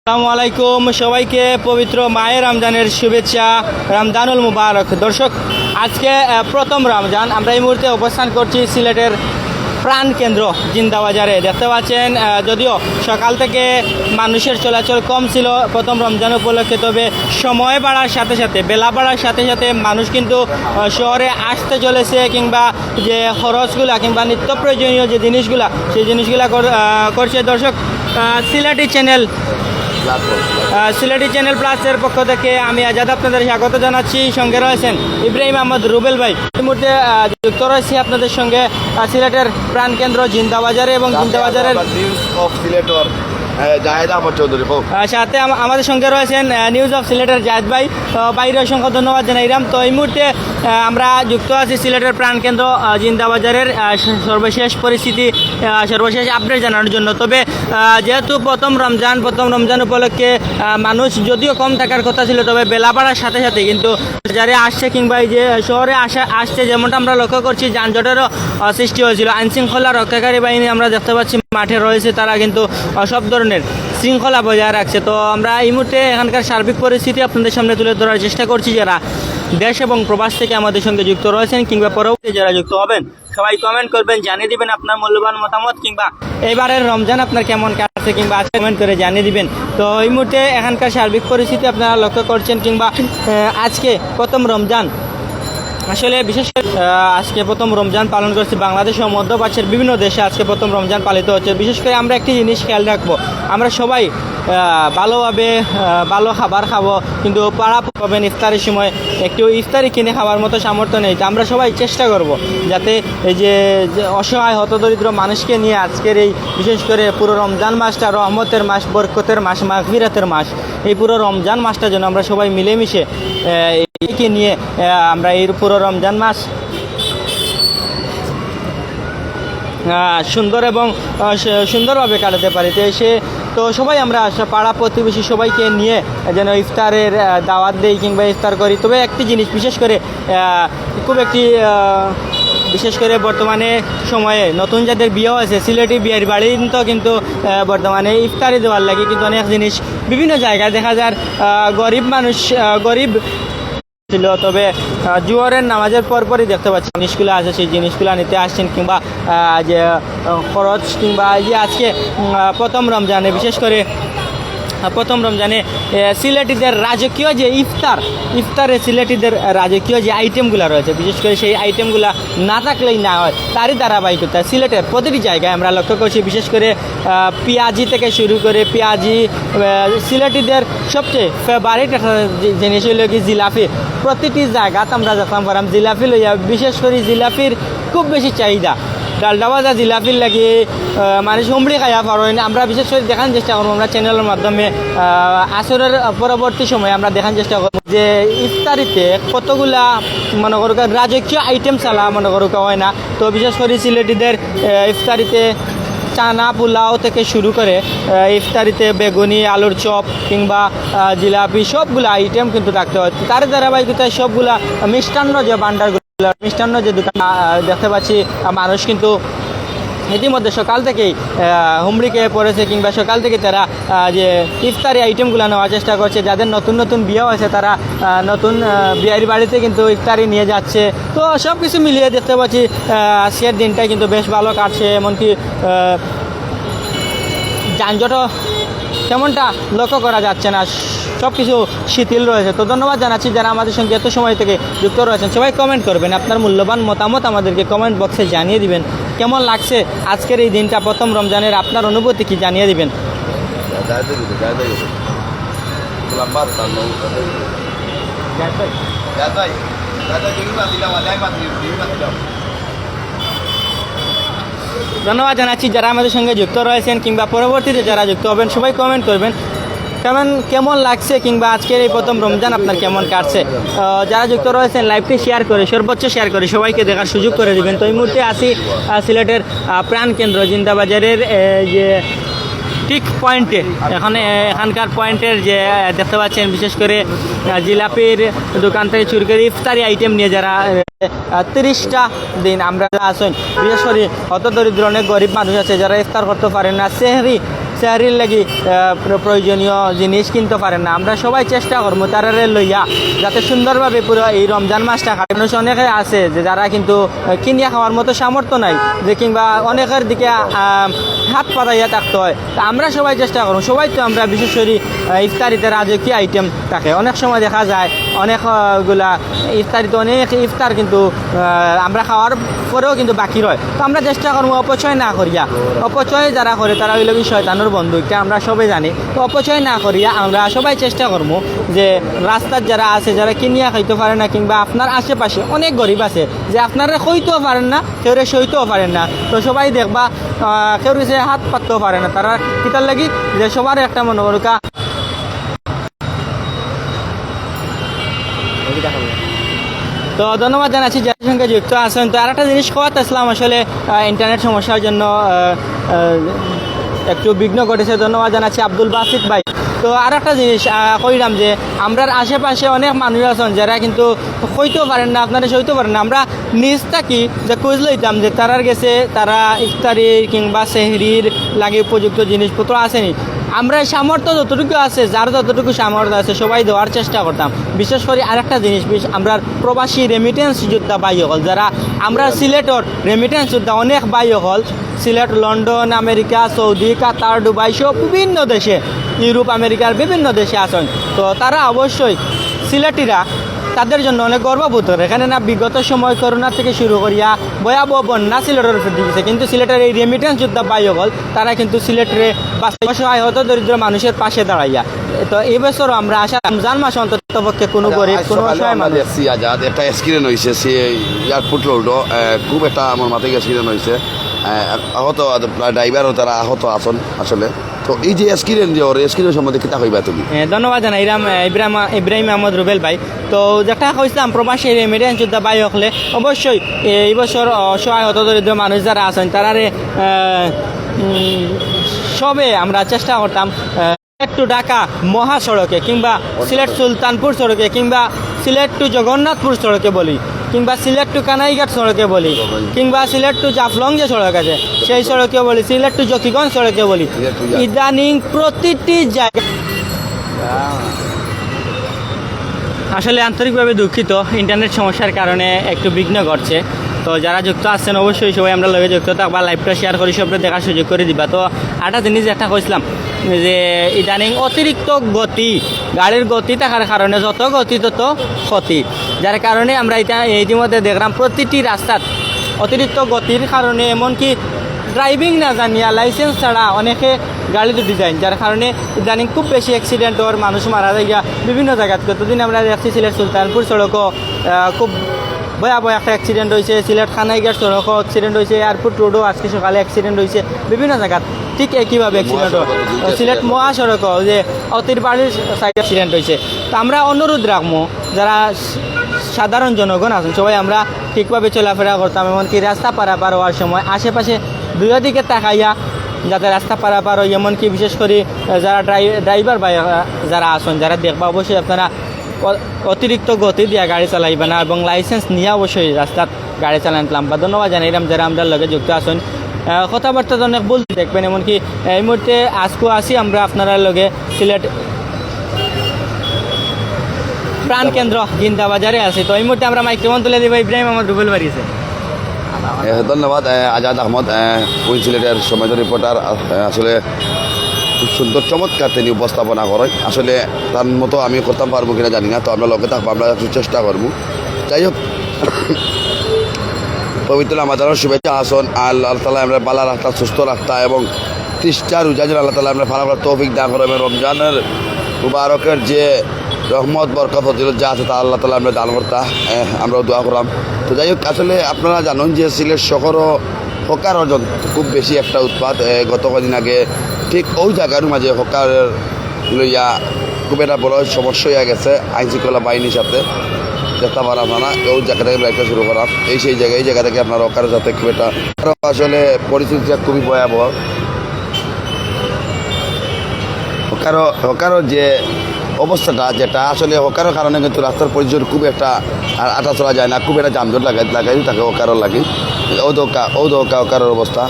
আসসালামু আলাইকুম, সবাইকে পবিত্র মাহে রমজানের শুভেচ্ছা। রমজানুল মুবারক। দর্শক, আজকে প্রথম রমজান। আমরা এই মুহূর্তে অবস্থান করছি সিলেটের প্রাণ কেন্দ্র জিন্দাবাজারে। দেখতে পাচ্ছেন, যদিও সকাল থেকে মানুষের চলাচল কম ছিল প্রথম রমজান উপলক্ষে, তবে সময় বাড়ার সাথে সাথে, বেলা বাড়ার সাথে সাথে মানুষ কিন্তু শহরে আসতে চলেছে, কিংবা যে খরচগুলা কিংবা নিত্য প্রয়োজনীয় যে জিনিসগুলা, সেই জিনিসগুলা করছে। দর্শক, সিলেটি চ্যানেল প্লাসের পক্ষ থেকে আমি আজাদ আপনাদের স্বাগত জানাচ্ছি। সঙ্গে রয়েছেন ইব্রাহিম আহমদ রুবেল ভাই। এই মুহূর্তে যুক্ত রয়েছি আপনাদের সঙ্গে সিলেটের প্রাণকেন্দ্র জিন্দাবাজারে এবং জিন্দাবাজারের সাথে আমাদের সঙ্গে রয়েছেন নিউজ অফ সিলেটের জাহেদ ভাই। বাইরে অসংখ্য ধন্যবাদ জানাইলাম। তো এই মুহূর্তে আমরা যুক্ত আছি সিলেটের প্রাণকেন্দ্র জিন্দাবাজারের সর্বশেষ পরিস্থিতি, সর্বশেষ আপডেট জানানোর জন্য। তবে যেহেতু প্রথম রমজান উপলক্ষে মানুষ যদিও কম থাকার কথা ছিল, তবে বেলা বাড়ার সাথে সাথে কিন্তু যারা আসছে কিংবা এই যে শহরে আসছে, যেমনটা আমরা লক্ষ্য করছি, যানজটেরও সৃষ্টি হয়েছিল। আইনশৃঙ্খলা রক্ষাকারী বাহিনী আমরা দেখতে পাচ্ছি মাঠে রয়েছে, তারা কিন্তু সব ধরনের শৃঙ্খলা বজায় রাখছে। তো আমরা এই মুহূর্তে এখানকার সার্বিক পরিস্থিতি আপনাদের সামনে তুলে ধরার চেষ্টা করছি। যারা দেশ এবং প্রবাস থেকে আমাদের সঙ্গে যুক্ত রয়েছেন কিংবা পরবর্তী যারা যুক্ত হবেন, সবাই কমেন্ট করবেন, জানিয়ে দিবেন আপনার মূল্যবান মতামত, কিংবা এবারের রমজান আপনার কেমন কাটছে, কিংবা কমেন্ট করে জানিয়ে দিবেন। তো এই মুহূর্তে এখানকার সার্বিক পরিস্থিতি আপনারা লক্ষ্য করছেন, কিংবা আজকে প্রথম রমজান, আসলে বিশেষ করে আজকে প্রথম রমজান পালন করছি বাংলাদেশ ও মধ্যপ্রাচ্যের বিভিন্ন দেশে। আজকে প্রথম রমজান পালিত হচ্ছে। বিশেষ করে আমরা একটি জিনিস খেয়াল রাখবো, আমরা সবাই ভালোভাবে ভালো খাবার খাবো, কিন্তু পাড়া পাবেন ইফতারের সময় একটু ইফতারি কিনে খাওয়ার মতো সামর্থ্য নেই। তো আমরা সবাই চেষ্টা করব যাতে এই যে অসহায় হতদরিদ্র মানুষকে নিয়ে আজকের এই বিশেষ করে পুরো রমজান মাসটা রহমতের মাস, বরকতের মাস, মাগফিরাতের মাস, এই পুরো রমজান মাসটা যেন আমরা সবাই মিলেমিশে একে নিয়ে আমরা এই পুরো রমজান মাস সুন্দর এবং সুন্দরভাবে কাটাতে পারি। তো সবাই আমরা পাড়া প্রতিবেশী সবাইকে নিয়ে যেন ইফতারের দাওয়াত দেই কিংবা ইফতার করি। তবে একটি জিনিস বিশেষ করে বর্তমানে সময়ে নতুন যাদের বিয়ে হয়েছে, সিলেটি বিয়ের বাড়ি তো কিন্তু বর্তমানে ইফতারি দেওয়ার লাগে, কিন্তু অনেক জিনিস বিভিন্ন জায়গায় দেখা যায় গরিব মানুষ গরিব ছিল, তবে জুয়ারের নামাজের পরপরই দেখতে পাচ্ছি জিনিসগুলো আছে, সেই জিনিসগুলো নিতে আসছেন, কিংবা যে খরচ, কিংবা যে আজকে প্রথম রমজানে, বিশেষ করে প্রথম রমজানে সিলেটিদের রাজকীয় যে ইফতারে সিলেটিদের রাজকীয় যে আইটেমগুলো রয়েছে, বিশেষ করে সেই আইটেমগুলো না থাকলেই না হয়। তারই ধারাবাহিকতা সিলেটের প্রতিটি জায়গায় আমরা লক্ষ্য করছি। বিশেষ করে পেঁয়াজি থেকে শুরু করে সিলেটিদের সবচেয়ে ফেভারিট একটা জিনিস হইল কি জিলাপি। প্রতিটি জায়গাতে আমরা দেখলাম পারাম জিলাপি লইয়া, বিশেষ করে জিলাপির খুব বেশি চাহিদা। ডালডা ভাজা জিলাপির লাগে মানুষ হুমড়ি খাইয়া পারেন। আমরা বিশেষ করে দেখার চেষ্টা করবো, আমরা চ্যানেলের মাধ্যমে আসরের পরবর্তী সময়ে আমরা দেখার চেষ্টা করবো যে ইফতারিতে কতগুলা মনে করুক রাজকীয় আইটেম চালা মনে করুক হয় না। তো বিশেষ করে সিলেটিদের ইফতারিতে চানা পোলাও থেকে শুরু করে ইফতারিতে বেগুনি, আলুর চপ কিংবা জিলাপি সবগুলো আইটেম কিন্তু থাকতে হয়। তার ধারাবাহিকতায় সবগুলা মিষ্টান্ন যে ভান্ডারগুলো, মিষ্টান্ন যে দোকান দেখতে পাচ্ছি, মানুষ কিন্তু ইতিমধ্যে সকাল থেকেই হুমড়ি খেয়ে পড়েছে, কিংবা সকাল থেকে তারা যে ইফতারি আইটেমগুলো নেওয়ার চেষ্টা করছে। যাদের নতুন বিয়ে হয়েছে তারা নতুন বিয়ের বাড়িতে কিন্তু ইফতারি নিয়ে যাচ্ছে। তো সব কিছু মিলিয়ে দেখতে পাচ্ছি আজকের দিনটা কিন্তু বেশ ভালো কাটছে, এমনকি যানজটও তেমনটা লক্ষ্য করা যাচ্ছে না, সব কিছু শিথিল রয়েছে। তো ধন্যবাদ জানাচ্ছি যারা আমাদের সঙ্গে এত সময় থেকে যুক্ত রয়েছেন। সবাই কমেন্ট করবেন, আপনার মূল্যবান মতামত আমাদেরকে কমেন্ট বক্সে জানিয়ে দিবেন। কেমন লাগছে আজকের এই দিনটা, প্রথম রমজানের আপনার অনুভূতি কি জানিয়ে দিবেন। ধন্যবাদ জানাচ্ছি যারা আমাদের সঙ্গে যুক্ত রয়েছেন কিংবা পরবর্তীতে যারা যুক্ত হবেন, সবাই কমেন্ট করবেন কেমন লাগছে, কিংবা আজকের এই প্রথম রমজান আপনার কেমন কাটছে। যারা যুক্ত রয়েছেন লাইভটি শেয়ার করে, সর্বোচ্চ শেয়ার করে সবাইকে দেখার সুযোগ করে দিবেন। তো এই মুহূর্তে আসি সিলেটের প্রাণকেন্দ্র জিন্দাবাজারের যে ঠিক পয়েন্টে, এখানকার পয়েন্টের যে দেখতে পাচ্ছেন, বিশেষ করে জিলাপির দোকান থেকে শুরু করে ইফতারি আইটেম নিয়ে যারা 30টা দিন আমরা আসেন, বিশেষ করে হতদরিদ্র অনেক গরিব মানুষ আছে যারা ইফতার করতে পারেন না, সেহারির লাগি প্রয়োজনীয় জিনিস কিনতে পারেন না। আমরা সবাই চেষ্টা করবো তারারে লইয়া যাতে সুন্দরভাবে পুরো এই রমজান মাসটা কাটে। মানুষ অনেকে আছে যে যারা কিন্তু কিনিয়া খাওয়ার মতো সামর্থ্য নাই, যে কিংবা অনেকের দিকে হাত পাতাইয়া থাকতে হয়। তা আমরা সবাই চেষ্টা করবো, সবাই তো আমরা বিশেষ করে ইফতারিতে রাজকীয় আইটেম থাকে। অনেক সময় দেখা যায় অনেকগুলা ইফতারিতে অনেক ইফতার কিন্তু আমরা খাওয়ার পরেও কিন্তু বাকি রয়। তো আমরা চেষ্টা করবো অপচয় না করিয়া, অপচয় যারা করে তারা হইল কি শয়তানের বন্ধু, এটা আমরা সবাই জানি। তো অপচয় না করিয়া আমরা সবাই চেষ্টা করবো যে রাস্তার যারা আছে, যারা কিনিয়া খাইতে পারে না, কিংবা আপনার আশেপাশে অনেক গরিব আছে যে আপনারা খইতেও পারেন না, কেউ সইতেও পারেন না। তো সবাই দেখবা কেউ সে হাত পাততেও পারে না, তারা কিতার লাগি যে সবার একটা মনে করুকা। তো ধন্যবাদ জানাচ্ছি যাদের সঙ্গে যুক্ত আছেন। তো আর একটা জিনিস খাওয়াতে আসলাম, আসলে ইন্টারনেট সমস্যার জন্য একটু বিঘ্ন ঘটেছে। ধন্যবাদ জানাচ্ছি আব্দুল বাসিত ভাই। তো আর একটা জিনিস কইলাম যে আমরা আশেপাশে অনেক মানুষ আছেন যারা কিন্তু হইতেও পারেন না, আপনারা সইতেও পারেন না। আমরা নিজ থাকি যে খোঁজ লইতাম যে তারার গেছে তারা ইফতারির কিংবা সেহরির লাগে উপযুক্ত জিনিসপত্র আসেনি। আমরা সামর্থ্য যতটুকু আছে, যার যতটুকু সামর্থ্য আছে সবাই দেওয়ার চেষ্টা করতাম। বিশেষ করে আরেকটা জিনিস, আমরা প্রবাসী রেমিটেন্স যোদ্ধা ভাই হল যারা, আমরা সিলেটর রেমিটেন্স যোদ্ধা অনেক ভাই হল সিলেট, লন্ডন, আমেরিকা, সৌদি, কাতার, দুবাই সব বিভিন্ন দেশে, ইউরোপ, আমেরিকার বিভিন্ন দেশে আছেন। তো তারা অবশ্যই সিলেটিরা তাদের জন্য অনেক গর্ববোধ করে। এখানে না বিগত সময় করোনা থেকে শুরু করিয়া ভয়াবহ বন্যা সিলেটের উপর দিয়েছে, কিন্তু সিলেটের এই রেমিটেন্স যোদ্ধা ভাইসকল তারা কিন্তু সিলেটের অসহায় হত দরিদ্র মানুষের পাশে দাঁড়াইয়া। তো এই বছর আমরা আশা রমজান মাস অন্তত পক্ষে কোনো গরিব কোনো অসহায় মানুষ আজাদ একটা এক্সিডেন্ট হয়েছে, সে এয়ারপোর্ট রোড খুব একটা আমার মাথায় এক্সিডেন্ট হয়েছে, আহত ড্রাইভারও তারা আহত আছেন আসলে। তো এই যে এক্সিডেন্ট যে ওর এক্সিডেন্ট সম্বন্ধে কিতা কইবা তুমি? ধন্যবাদ জানাই ইব্রাহিম আহমদ রুবেল ভাই। তো যেটা কইছিলাম প্রবাসী রেমিটেন্স যোদ্ধা ভাই হলে অবশ্যই এই বছর অসহায় হত দরিদ্র মানুষ যারা আছেন তারারে সবে আমরা চেষ্টা করতাম টু ঢাকা মহাসড়কে কিংবা সিলেট সুলতানপুর সড়কে কিংবা সিলেট টু জগন্নাথপুর সড়কে বলি, কিংবা সিলেট টু কানাইঘাট সড়কে বলি, কিংবা সিলেট টু জাফলং যে সড়ক আছে সেই সড়কে বলি, সিলেট টু জকিগঞ্জ সড়কে বলি, ইদানিং প্রতিটি জায়গায় আসলে আন্তরিকভাবে দুঃখিত ইন্টারনেট সমস্যার কারণে একটু বিঘ্ন ঘটছে। তো যারা যুক্ত আসছেন অবশ্যই সবাই আমরা লগে যুক্ত থাকবা, লাইভটা শেয়ার করি সবটা দেখার সুযোগ করে দিবা। তো একটা জিনিস একটা কইছিলাম যে ইদানিং অতিরিক্ত গতি, গাড়ির গতি থাকার কারণে যত গতি তত ক্ষতি, যার কারণে আমরা এটা ইতিমধ্যে দেখলাম প্রতিটি রাস্তার অতিরিক্ত গতির কারণে এমনকি ড্রাইভিং না জানিয়া লাইসেন্স ছাড়া অনেকে গাড়ি দুটি যায়, যার কারণে ইদানিং খুব বেশি অ্যাক্সিডেন্ট ওর মানুষ মারা যায় বিভিন্ন জায়গায়। কতদিন আমরা দেখছি সিলেট সুলতানপুর সড়কও খুব ভয়াবহ একটা অ্যাক্সিডেন্ট হয়েছে, সিলেট খানাইঘাট সড়কও অ্যাক্সিডেন্ট হয়েছে, এয়ারপোর্ট রোডও আজকে সকালে অ্যাক্সিডেন্ট হয়েছে বিভিন্ন জায়গায়। ঠিক একইভাবে অ্যাক্সিডেন্ট সিলেট মহাসড়কও যে অতিরবাড়ির সাইড অ্যাক্সিডেন্ট হয়েছে। তো আমরা অনুরোধ রাখবো যারা সাধারণ জনগণ আছেন সবাই আমরা ঠিকভাবে চলাফেরা করতাম, এমনকি রাস্তা পারাপার হওয়ার সময় আশেপাশে দুই দিকে তাকাইয়া যাতে রাস্তা পারাপার হয়, এমনকি বিশেষ করে যারা ড্রাইভার বা যারা আছেন যারা দেখবা অবশ্যই আপনারা অতিরিক্ত গতি দিয়ে গাড়ি চালাইবে না এবং লাইসেন্স নিয়ে অবশ্যই রাস্তার গাড়ি চালাইলাম। বা ধন্যবাদ জানাইলাম যারা আমরা লগে যুক্ত আছেন। কথাবার্তা তো অনেক বলতে দেখবেন, এমনকি এই মুহূর্তে আজকেও আসি আমরা আপনারা লগে সিলেট প্রাণ কেন্দ্র জিন্দাবাজারে আছি। তো এই মুহূর্তে আমরা মাইক্রোফোন তুলে দিব ইব্রাহিম আহমদ রুবেল বাড়িয়েছে। ধন্যবাদ আজাদ আহমদ, ওই সিলেটের সময় রিপোর্টার। আসলে খুব সুন্দর চমৎকার তিনি উপস্থাপনা করেন। আসলে তার মতো আমি করতে পারবো কিনা জানি না, তো আমরা লগে থাকবো, আমরা একটু চেষ্টা করবো। যাই হোক, পবিত্র আমাদের শুভেচ্ছা আসন আল্লাহ তালা আমরা বালা রাখতা, সুস্থ রাখতা এবং 30টা রোজা যেন আল্লাহ তালা আমরা ফালা করার তৌফিক দান করবেন। রমজানের মুবারকের যে রহমত বরকত ফজিলত যা আছে তা আল্লাহ তালা আমরা দান করতা, আমরাও দোয়া করলাম। তো যাই হোক, আসলে আপনারা জানেন যে সিলেট শহরও হকার অর্জন খুব বেশি একটা উৎপাদ। গত কদিন আগে ঠিক ওই জায়গার মাঝে হকার লইয়া খুব একটা বড় সমস্যা হয়ে গেছে আইন শৃঙ্খলা বাহিনীর সাথে। দেখতে পারা আপনারা ওই জায়গা থেকে লাইফটা শুরু করা, সেই জায়গায় এই জায়গা থেকে আপনার হকারের সাথে খুব একটা আসলে পরিস্থিতিটা খুবই ভয়াবহ। হকারও যে অবস্থাটা যেটা আসলে হকারের কারণে কিন্তু রাস্তার পরিচয় খুব একটা আটা চলা যায় না, খুব একটা যানজট লাগাই থাকে হকারও লাগে। ও দৌকা হকারের অবস্থা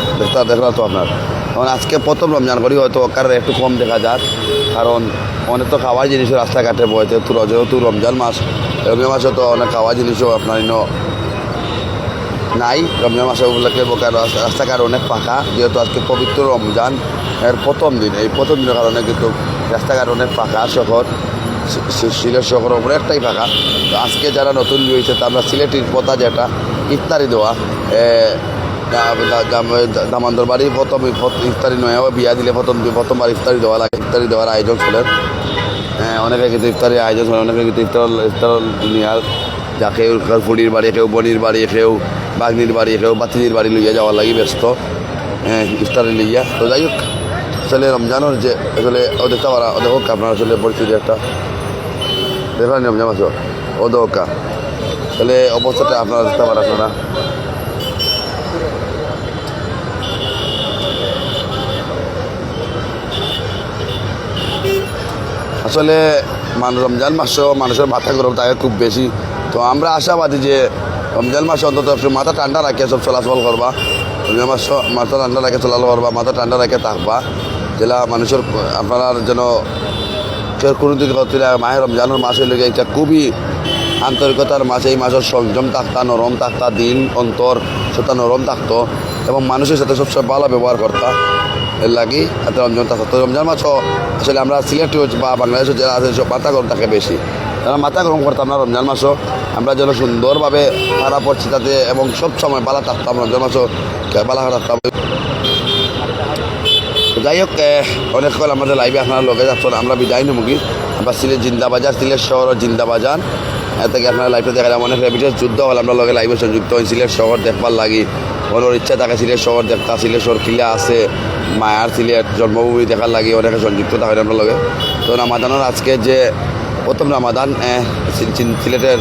দেখলাম তো আপনার। এখন আজকে প্রথম রমজান করি হয়তো ওকার একটু কম দেখা যাক, কারণ অনেক তো খাওয়ার জিনিসও রাস্তাঘাটে বইতে যেহেতু রমজান মাসে তো অনেক খাওয়ার জিনিসও আপনার নাই। রমজান মাসে উপলক্ষে রাস্তাঘাট অনেক ফাঁকা, যেহেতু আজকে পবিত্র রমজান এর প্রথম দিন, এই প্রথম দিনের কারণে কিন্তু রাস্তাঘাট অনেক ফাঁকা। সিলেট শহর অনেকটাই ফাঁকা। তো আজকে যারা নতুন রয়েছে তা আমরা সিলেটের কথা যেটা ইফতারি দেওয়া, দামান্দর বাড়ি প্রথম ইফতারি নয়, বিয়া দিলে প্রথমবার ইফতারি দেওয়া লাগে। ইফতারি দেওয়ার আয়োজন ছিলেন, অনেকে কিন্তু ইফতারির আয়োজন ছিলেন, অনেকে কিন্তু ইফতার নিয়ার যা কেউ ফুডির বাড়ি, কেউ বনির বাড়ি, কেউ বাগনির বাড়ি, কেউ বাতিজির বাড়ি লইয়া যাওয়ার লাগে ব্যস্ত ইফতারি লইয়া। তো যাই হোক, আসলে রমজানের যে আসলে ও দেখতে পারা ও দেখো আপনার আসলে পরিস্থিতি একটা দেখলেন রমজান মাস ও দোকা আসলে অবস্থাটা আপনারা দেখতে পারেন আপনারা। আসলে রমজান মাসও মানুষের মাথা গরম থাকে খুব বেশি। তো আমরা আশাবাদী যে রমজান মাসে অন্তত একটু মাথা ঠান্ডা রাখে সব চলাচল করবা, রমজান মাস মাথা ঠান্ডা রাখে চলাচল করবা, মাথা ঠান্ডা রাখে থাকবা, যেটা মানুষের আপনারা যেন কেউ কোনো দিকে মাহে রমজানের মাসের লেগে এটা খুবই আন্তরিকতার মাসে, এই মাসের সংযম থাকতা, নরম থাকতা, দিন অন্তর সেটা নরম থাকতো এবং মানুষের সাথে সবসময় ভালো ব্যবহার করতা। এর লাগি এত রমজান থাকতো। তো রমজান মাসও আসলে আমরা সিলেট বা বাংলাদেশের যারা আছে সব মাথা গরম থাকে বেশি, তারা মাথা গরম করতাম না রমজান মাসও। আমরা যেন সুন্দরভাবে ভাড়া পড়ছি তাতে এবং সব সময় বালা থাকতাম, রমজান মাসও বালা থাকতাম। যাই হোক, অনেকক্ষণ আমাদের লাইভে আপনারা লগে যাচ্ছেন, আমরা বিদায় নেবো। আমরা সিলেট জিন্দাবাজার, সিলেট শহর জিন্দাবাজার থেকে আপনারা লাইভে দেখা যায়। অনেক রেবিটের যুদ্ধ হল আমরা লগে লাইভে সংযুক্ত হই সিলেট শহর দেখবার লাগি। ওনার ইচ্ছা থাকে সিলেট শহর দেখতা, সিলেট শহর কিলা আছে, মায়ার সিলেট জন্মভূমি দেখার লাগে অনেকে সংযুক্ত থাকে আমরা লগে। তো রামাদানের আজকে যে প্রথম রামাদান সিলেটের